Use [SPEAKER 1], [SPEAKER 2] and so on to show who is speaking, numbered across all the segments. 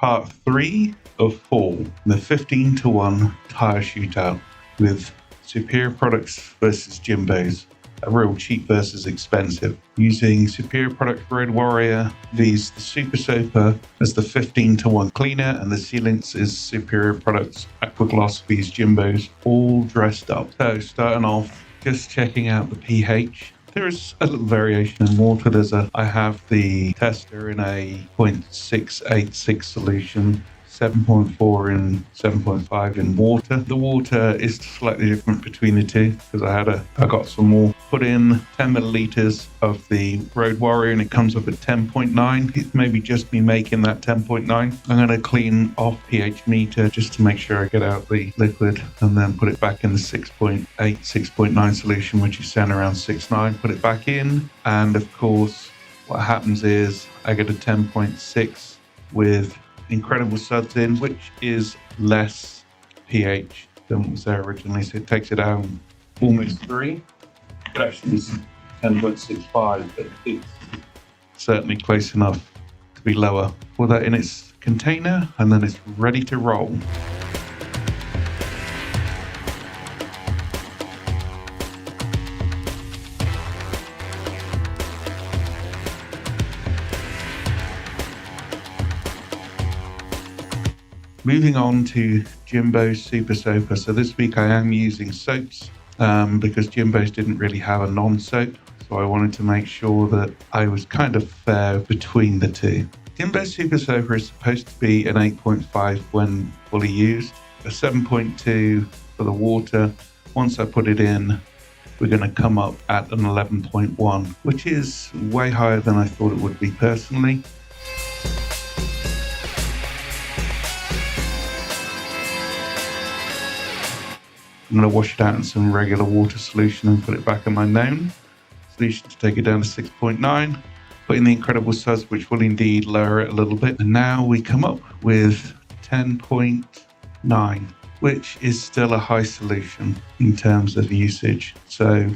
[SPEAKER 1] part 3 of 4, the 15-to-1 tire shootout with Superior Products versus Jimbos. A real cheap versus expensive. Using Superior Products Road Warrior, these the Super Soaper as the 15-to-1 cleaner, and the sealants is Superior Products Aqua Gloss, these Jimbos, all dressed up. So starting off, just checking out the pH. There is a little variation in water. I have the tester in a 0.686 solution, 7.4 in 7.5 in water. The water is slightly different between the two because I got some more. Put in 10 milliliters of the Road Warrior and it comes up at 10.9. It's maybe just me making that 10.9. I'm going to clean off pH meter just to make sure I get out the liquid and then put it back in the 6.8, 6.9 solution, which is centered around 6.9. Put it back in, and of course what happens is I get a 10.6 with Incredible Suds in, which is less pH than what was there originally, so it takes it down almost 3. It actually is 10.65, but it's certainly close enough to be lower. Pour that in its container and then it's ready to roll. Moving on to Jimbo Super Soaper. So this week I am using soaps because Jimbos didn't really have a non-soap. So I wanted to make sure that I was kind of fair between the two. Jimbo Super Soaper is supposed to be an 8.5 when fully used, a 7.2 for the water. Once I put it in, we're going to come up at an 11.1, which is way higher than I thought it would be personally. I'm going to wash it out in some regular water solution and put it back in my known solution to take it down to 6.9. Put in the Incredible Suds, which will indeed lower it a little bit. And now we come up with 10.9, which is still a high solution in terms of usage. So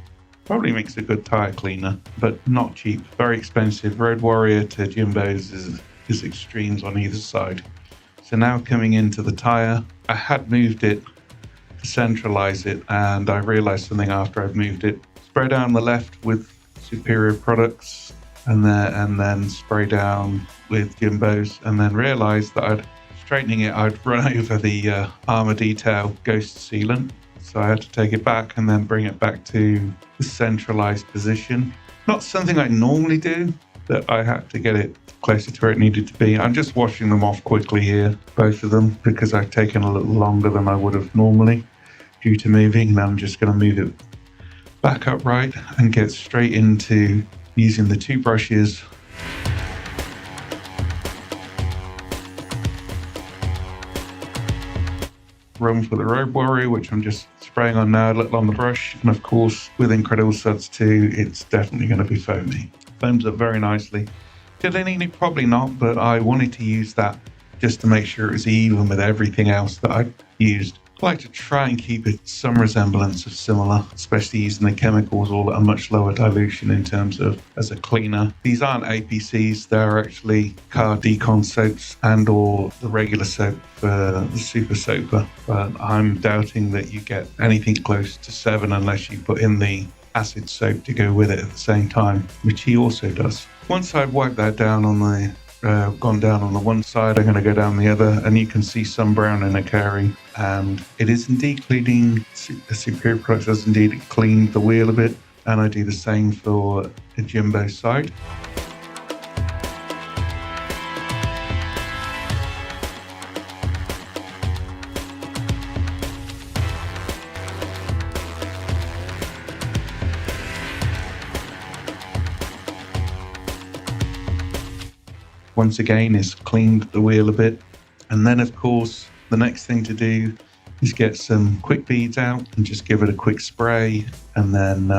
[SPEAKER 1] probably makes a good tire cleaner, but not cheap. Very expensive. Road Warrior to Jimbos is extremes on either side. So now coming into the tire, I had moved it centralize it, and I realized something after I've moved it. Spray down the left with Superior Products and then spray down with Jimbos, and then realized that straightening it, I'd run over the armor detail ghost sealant, so I had to take it back and then bring it back to the centralized position. Not something I normally do, but I had to get it closer to where it needed to be. I'm just washing them off quickly here, both of them, because I've taken a little longer than I would have normally due to moving. Now I'm just going to move it back upright and get straight into using the two brushes. Run for the Road Warrior, which I'm just spraying on now, a little on the brush, and of course with Incredible Suds too, it's definitely going to be foamy. Foams up very nicely. Did I need it? Probably not, but I wanted to use that just to make sure it was even with everything else that I used. I like to try and keep it some resemblance of similar, especially using the chemicals all at a much lower dilution in terms of as a cleaner. These aren't APCs, they're actually car Decon soaps and or the regular soap for the Super Soaper, but I'm doubting that you get anything close to 7 unless you put in the acid soap to go with it at the same time, which he also does. Once I've wiped that down on the gone down on the one side, I'm going to go down the other, and you can see some browning occurring, and it is indeed cleaning. The Superior Products has indeed cleaned the wheel a bit, and I do the same for the Jimbo side. Once again, is cleaned the wheel a bit, and then of course the next thing to do is get some quick beads out and just give it a quick spray, and then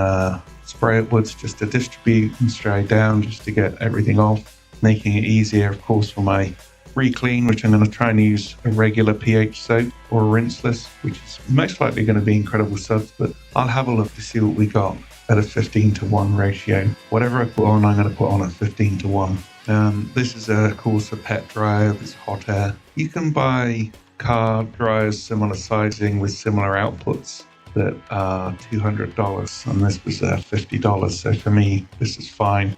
[SPEAKER 1] spray upwards just to distribute and spray down just to get everything off, making it easier of course for my re-clean, which I'm going to try and use a regular pH soap or a rinseless, which is most likely going to be Incredible Suds, but I'll have a look to see what we got at a 15-to-1 ratio. Whatever I put on, I'm going to put on at 15-to-1. This is of course a pet dryer that's hot air. You can buy car dryers similar sizing with similar outputs that are $200, and this was $50. So for me, this is fine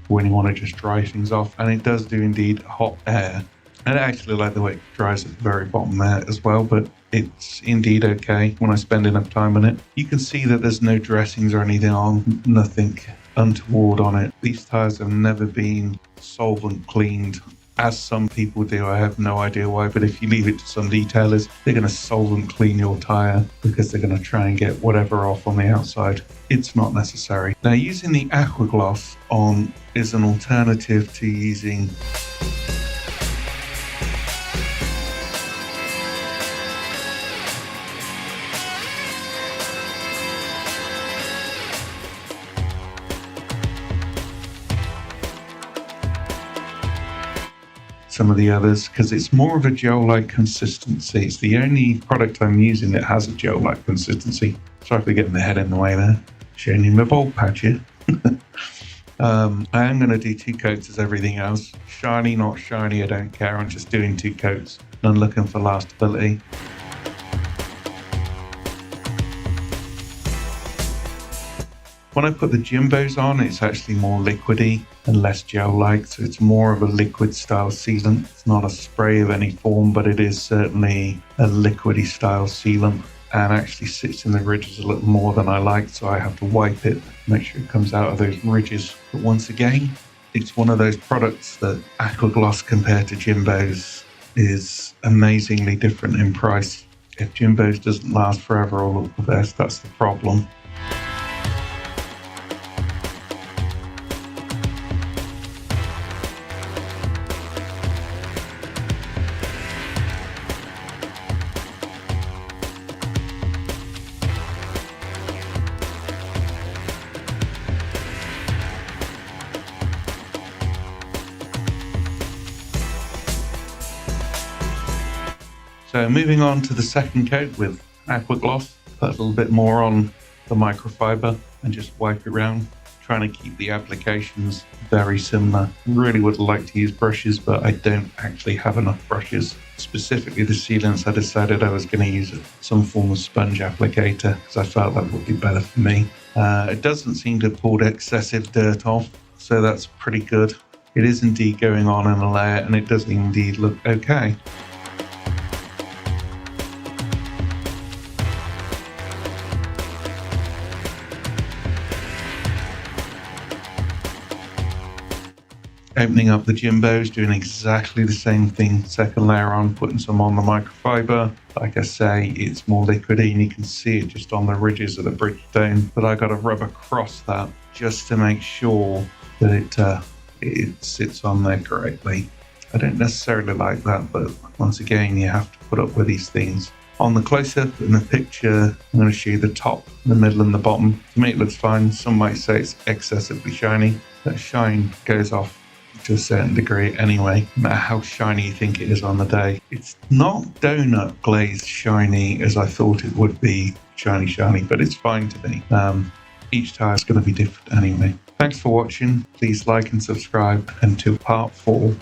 [SPEAKER 1] when you want to just dry things off, and it does do indeed hot air. And I actually like the way it dries at the very bottom there as well, but it's indeed okay when I spend enough time on it. You can see that there's no dressings or anything on, nothing untoward on it. These tires have never been solvent cleaned, as some people do. I have no idea why, but if you leave it to some detailers, they're going to solvent clean your tire because they're going to try and get whatever off on the outside. It's not necessary. Now, using the Aqua Gloss on is an alternative to using some of the others, because it's more of a gel-like consistency. It's the only product I'm using that has a gel-like consistency. Sorry for getting the head in the way there. Showing you my bald patch here. I am going to do 2 coats as everything else. Shiny, not shiny, I don't care. I'm just doing 2 coats and I'm looking for lastability. When I put the Jimbos on, it's actually more liquidy and less gel-like, so it's more of a liquid style sealant. It's not a spray of any form, but it is certainly a liquidy style sealant, and actually sits in the ridges a little more than I like, so I have to wipe it, make sure it comes out of those ridges. But once again, it's one of those products that Aqua Gloss compared to Jimbos is amazingly different in price. If Jimbos doesn't last forever or look the best, that's the problem. So moving on to the second coat with Aqua Gloss, put a little bit more on the microfiber and just wipe it around, trying to keep the applications very similar. Really would like to use brushes, but I don't actually have enough brushes. Specifically the sealants, I decided I was going to use some form of sponge applicator because I felt that would be better for me. It doesn't seem to have pulled excessive dirt off, so that's pretty good. It is indeed going on in a layer, and it does indeed look okay. Opening up the Jimbos, doing exactly the same thing, second layer on, putting some on the microfiber. Like I say, it's more liquidy and you can see it just on the ridges of the Bridgestone, but I got to rub across that just to make sure that it sits on there correctly. I don't necessarily like that, but once again, you have to put up with these things. On the close-up in the picture, I'm going to show you the top, the middle and the bottom. To me it looks fine. Some might say it's excessively shiny. That shine goes off to a certain degree anyway, no matter how shiny you think it is on the day. It's not donut glazed shiny as I thought it would be shiny, but it's fine to me. Each tire is going to be different anyway. Thanks for watching. Please like and subscribe until part 4.